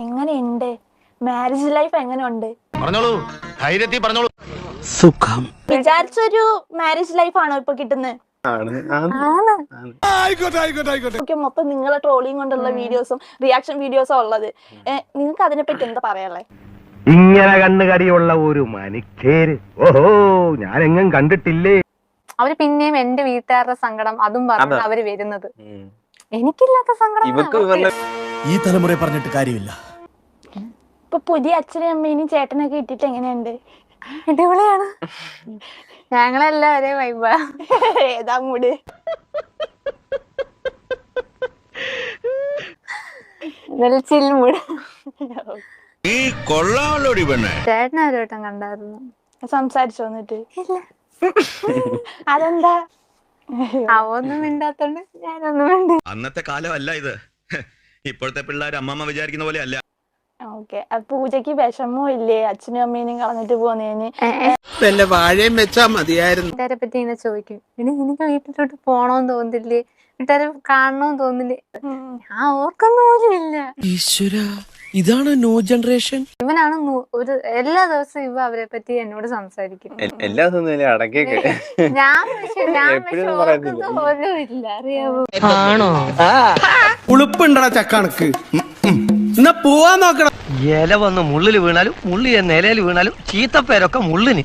എങ്ങനെയുണ്ട് marriage life? എങ്ങനെയുണ്ട്? പറഞ്ഞോളൂ, ധൈര്യത്തിൽ പറഞ്ഞോളൂ. സുഖം. വിചാരിച്ചൊരു മാരേജ് ലൈഫ് ആണോ ഇപ്പൊ കിട്ടുന്നത്? മൊത്തം നിങ്ങളെ ട്രോളിങ് കൊണ്ടുള്ള വീഡിയോസും റിയാക്ഷൻ വീഡിയോസും ഉള്ളത്. നിങ്ങൾക്ക് അതിനെ പറ്റി എന്താ പറയാനുള്ളത്? ഇങ്ങനെ കണ്ണുകടിയുള്ള ഒരു മണിക്കേര് ഓഹോ ഞാൻ എങ്ങും കണ്ടിട്ടില്ലേ. അവര് പിന്നെയും എന്റെ വീട്ടുകാരുടെ സങ്കടം അതും പറഞ്ഞു അവര് വരുന്നത്. എനിക്കില്ലാത്ത സങ്കടം ഈ തലമുറ പറഞ്ഞിട്ട് കാര്യമില്ല. ഇപ്പൊ പുതിയ അച്ഛനും അമ്മേനും ചേട്ടനൊക്കെ ഇട്ടിട്ട് എങ്ങനെയുണ്ട്? അടിപൊളിയാണ്. ഞങ്ങളെല്ലാം ഒരേ വൈബാ. ഏതാ മൂട്? ചിൽ മൂട്. ഈ കൊള്ളാമല്ലോടി പെണ്ണെ. ചേട്ടനെ ഒരു വട്ടം കണ്ടായിരുന്നു. സംസാരിച്ചു വന്നിട്ട്? അതെന്താ? അവൊന്നും മിണ്ടാത്തോണ്ട് ഞാനൊന്നും മിണ്ട. അന്നത്തെ കാലമല്ല ഇത്. ഇപ്പോഴത്തെ പിള്ളേർ അമ്മമ്മ വിചാരിക്കുന്ന പോലെ അല്ല. ഓക്കെ. പൂജക്ക് വിഷമോ ഇല്ലേ അച്ഛനും അമ്മേനും കളഞ്ഞിട്ട് പോന്നേന്? വാഴയും വെച്ചാ മതിയായിരുന്നു. വീട്ടുകാരെ പറ്റി ഇങ്ങനെ ചോദിക്കും, ഇനി നിനക്ക് വീട്ടിലോട്ട് പോണോന്ന് തോന്നില്ലേ, വീട്ടുകാരെ കാണണോന്ന് തോന്നില്ലേ? ഞാൻ ഓർക്കുന്ന പോലും ഇല്ല. ഈശ്വര, ഇതാണ് ന്യൂ ജനറേഷൻ. ഇവനാണ് ഒരു എല്ലാ ദിവസവും ഇവ അവരെ പറ്റി എന്നോട് സംസാരിക്കും. എല്ലാ ദിവസവും അടക്കൊക്കെ ഞാൻ ഓർക്കുന്ന പോലും ഇല്ല. അറിയാവോ? ആണോ? ഉളുപ്പുണ്ടടാ ചക്കണക്ക്. എന്നാ പോവാൻ നോക്കണം. ഇല വന്ന് മുള്ളില് വീണാലും മുള്ളി നിലയിൽ വീണാലും ചീത്തപ്പേരൊക്കെ മുള്ളിന്.